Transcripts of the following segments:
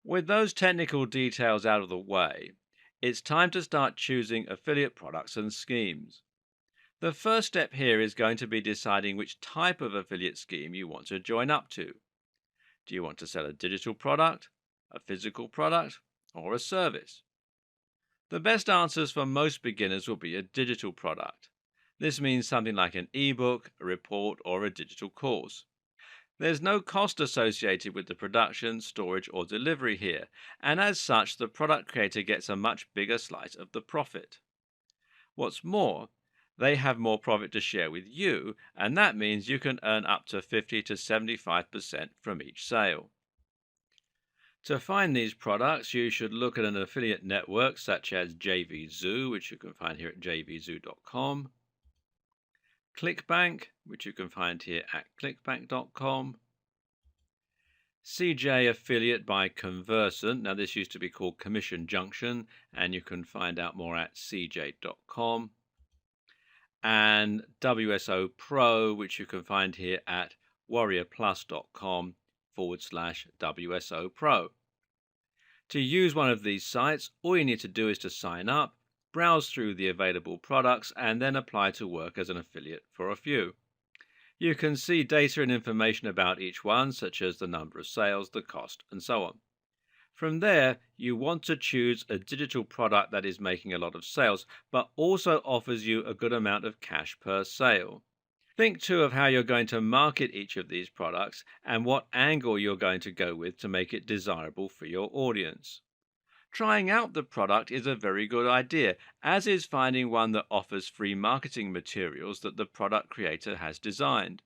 With those technical details out of the way, it's time to start choosing affiliate products and schemes. The first step here is going to be deciding which type of affiliate scheme you want to join up to. Do you want to sell a digital product, a physical product, or a service? The best answers for most beginners will be a digital product. This means something like an ebook, a report, or a digital course. There's no cost associated with the production, storage, or delivery here, and as such, the product creator gets a much bigger slice of the profit. What's more, they have more profit to share with you, and that means you can earn up to 50 to 75% from each sale. To find these products, you should look at an affiliate network such as JVZoo, which you can find here at jvzoo.com, ClickBank, which you can find here at clickbank.com, CJ Affiliate by Conversant. Now, this used to be called Commission Junction, and you can find out more at cj.com, and WSO Pro, which you can find here at warriorplus.com/WSO Pro. To use one of these sites, all you need to do is to sign up, browse through the available products, and then apply to work as an affiliate for a few. You can see data and information about each one, such as the number of sales, the cost, and so on. From there, you want to choose a digital product that is making a lot of sales, but also offers you a good amount of cash per sale. Think too of how you're going to market each of these products and what angle you're going to go with to make it desirable for your audience. Trying out the product is a very good idea, as is finding one that offers free marketing materials that the product creator has designed.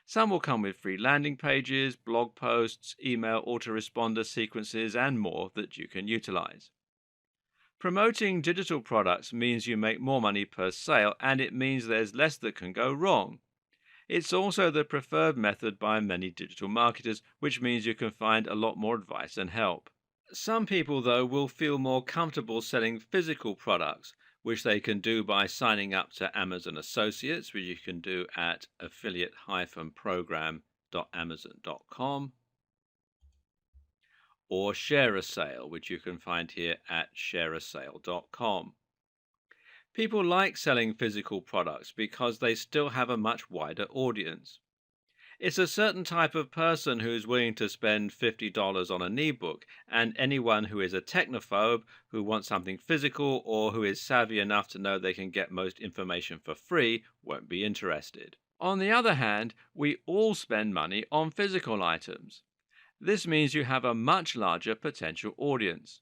Some will come with free landing pages, blog posts, email autoresponder sequences, and more that you can utilize. Promoting digital products means you make more money per sale, and it means there's less that can go wrong. It's also the preferred method by many digital marketers, which means you can find a lot more advice and help. Some people, though, will feel more comfortable selling physical products, which they can do by signing up to Amazon Associates, which you can do at affiliate-program.amazon.com, or Share a Sale, which you can find here at shareasale.com. People like selling physical products because they still have a much wider audience. It's a certain type of person who's willing to spend $50 on an ebook, and anyone who is a technophobe, who wants something physical, or who is savvy enough to know they can get most information for free won't be interested. On the other hand, we all spend money on physical items. This means you have a much larger potential audience.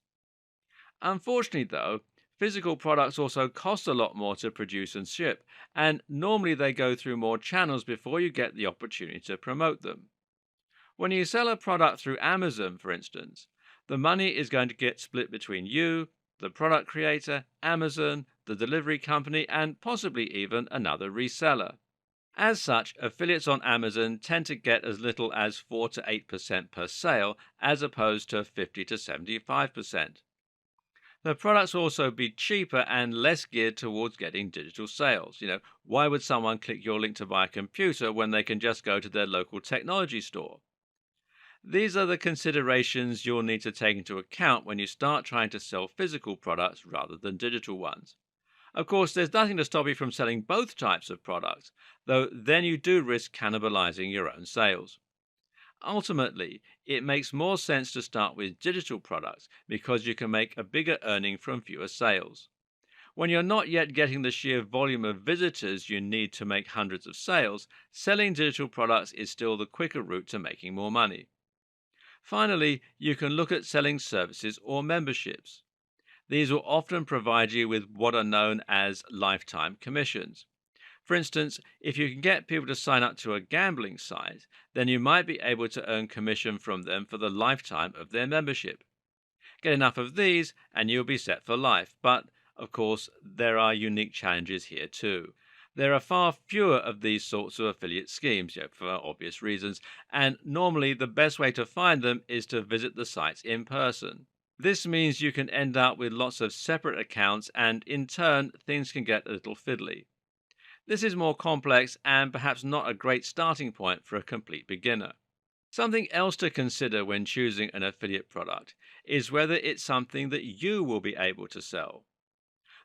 Unfortunately, though, physical products also cost a lot more to produce and ship, and normally they go through more channels before you get the opportunity to promote them. When you sell a product through Amazon, for instance, the money is going to get split between you, the product creator, Amazon, the delivery company, and possibly even another reseller. As such, affiliates on Amazon tend to get as little as 4 to 8% per sale, as opposed to 50 to 75%. The products will also be cheaper and less geared towards getting digital sales. Why would someone click your link to buy a computer when they can just go to their local technology store? These are the considerations you'll need to take into account when you start trying to sell physical products rather than digital ones. Of course, there's nothing to stop you from selling both types of products, though then you do risk cannibalizing your own sales. Ultimately, it makes more sense to start with digital products because you can make a bigger earning from fewer sales. When you're not yet getting the sheer volume of visitors you need to make hundreds of sales, selling digital products is still the quicker route to making more money. Finally, you can look at selling services or memberships. These will often provide you with what are known as lifetime commissions. For instance, if you can get people to sign up to a gambling site, then you might be able to earn commission from them for the lifetime of their membership. Get enough of these and you'll be set for life. But, of course, there are unique challenges here too. There are far fewer of these sorts of affiliate schemes, for obvious reasons, and normally the best way to find them is to visit the sites in person. This means you can end up with lots of separate accounts, and in turn, things can get a little fiddly. This is more complex and perhaps not a great starting point for a complete beginner. Something else to consider when choosing an affiliate product is whether it's something that you will be able to sell.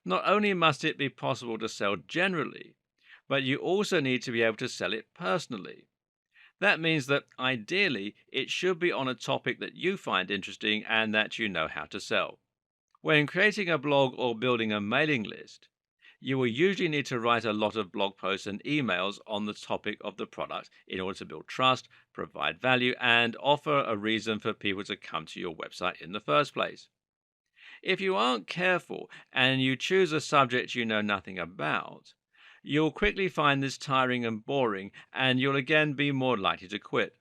Not only must it be possible to sell generally, but you also need to be able to sell it personally. That means that ideally it should be on a topic that you find interesting and that you know how to sell. When creating a blog or building a mailing list, you will usually need to write a lot of blog posts and emails on the topic of the product in order to build trust, provide value, and offer a reason for people to come to your website in the first place. If you aren't careful and you choose a subject you know nothing about, you'll quickly find this tiring and boring, and you'll again be more likely to quit.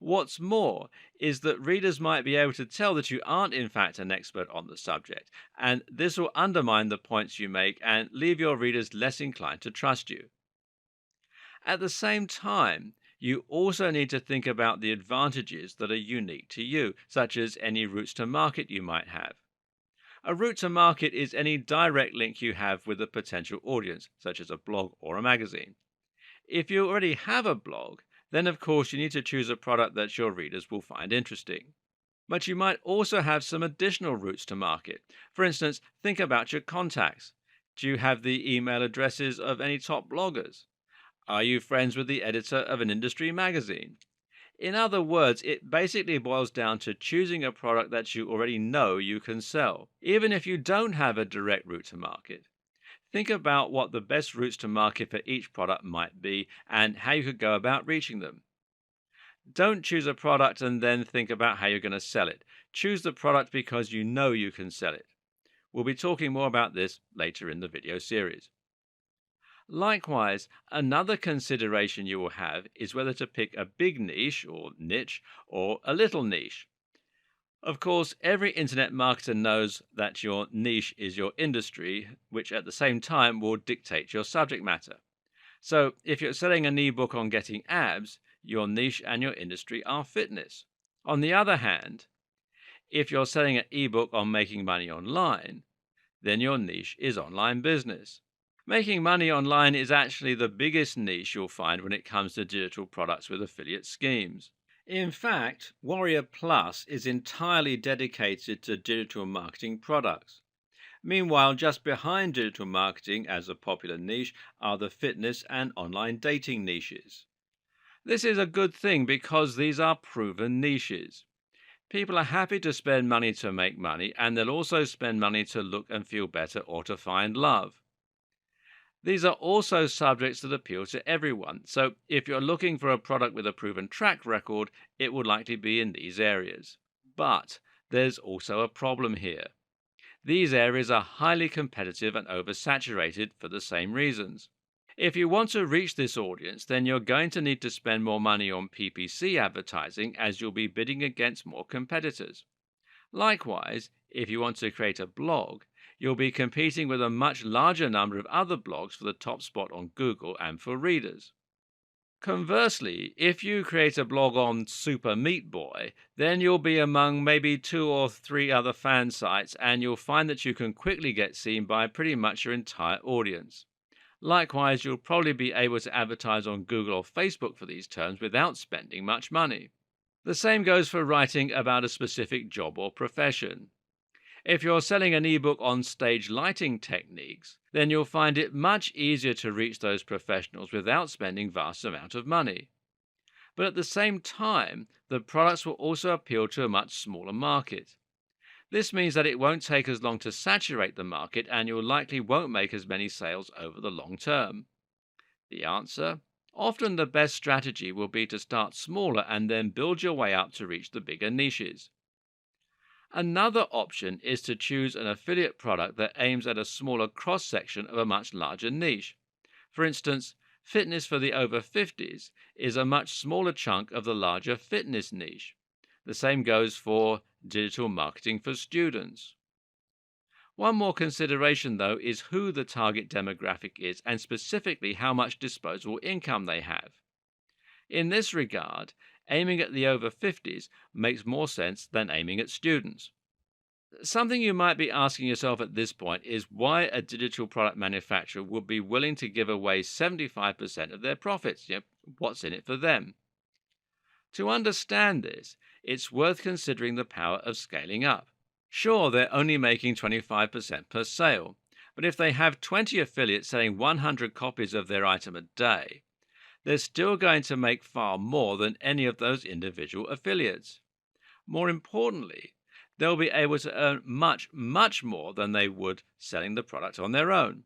What's more is that readers might be able to tell that you aren't, in fact, an expert on the subject, and this will undermine the points you make and leave your readers less inclined to trust you. At the same time, you also need to think about the advantages that are unique to you, such as any routes to market you might have. A route to market is any direct link you have with a potential audience, such as a blog or a magazine. If you already have a blog, then of course you need to choose a product that your readers will find interesting. But you might also have some additional routes to market. For instance, think about your contacts. Do you have the email addresses of any top bloggers? Are you friends with the editor of an industry magazine? In other words, it basically boils down to choosing a product that you already know you can sell, even if you don't have a direct route to market. Think about what the best routes to market for each product might be and how you could go about reaching them. Don't choose a product and then think about how you're going to sell it. Choose the product because you know you can sell it. We'll be talking more about this later in the video series. Likewise, another consideration you will have is whether to pick a big niche or niche or a little niche. Of course, every internet marketer knows that your niche is your industry, which at the same time will dictate your subject matter. So, if you're selling an ebook on getting abs, your niche and your industry are fitness. On the other hand, if you're selling an ebook on making money online, then your niche is online business. Making money online is actually the biggest niche you'll find when it comes to digital products with affiliate schemes. In fact, Warrior Plus is entirely dedicated to digital marketing products. Meanwhile, just behind digital marketing as a popular niche are the fitness and online dating niches. This is a good thing because these are proven niches. People are happy to spend money to make money, and they'll also spend money to look and feel better or to find love. These are also subjects that appeal to everyone, so if you're looking for a product with a proven track record, it would likely be in these areas. But there's also a problem here. These areas are highly competitive and oversaturated for the same reasons. If you want to reach this audience, then you're going to need to spend more money on PPC advertising as you'll be bidding against more competitors. Likewise, if you want to create a blog, you'll be competing with a much larger number of other blogs for the top spot on Google and for readers. Conversely, if you create a blog on Super Meat Boy, then you'll be among maybe 2 or 3 other fan sites, and you'll find that you can quickly get seen by pretty much your entire audience. Likewise, you'll probably be able to advertise on Google or Facebook for these terms without spending much money. The same goes for writing about a specific job or profession. If you're selling an ebook on stage lighting techniques, then you'll find it much easier to reach those professionals without spending vast amount of money. But at the same time, the products will also appeal to a much smaller market. This means that it won't take as long to saturate the market, and you likely won't make as many sales over the long term. The answer? Often the best strategy will be to start smaller and then build your way up to reach the bigger niches. Another option is to choose an affiliate product that aims at a smaller cross-section of a much larger niche. For instance, fitness for the over 50s is a much smaller chunk of the larger fitness niche. The same goes for digital marketing for students. One more consideration, though, is who the target demographic is and specifically how much disposable income they have. In this regard, aiming at the over 50s makes more sense than aiming at students. Something you might be asking yourself at this point is why a digital product manufacturer would be willing to give away 75% of their profits. What's in it for them? To understand this, it's worth considering the power of scaling up. Sure, they're only making 25% per sale, but if they have 20 affiliates selling 100 copies of their item a day, they're still going to make far more than any of those individual affiliates. More importantly, they'll be able to earn much, much more than they would selling the product on their own.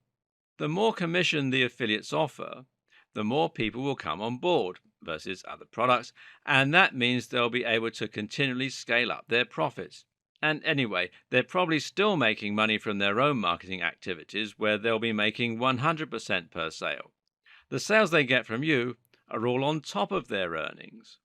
The more commission the affiliates offer, the more people will come on board versus other products, and that means they'll be able to continually scale up their profits. And anyway, they're probably still making money from their own marketing activities where they'll be making 100% per sale. The sales they get from you are all on top of their earnings.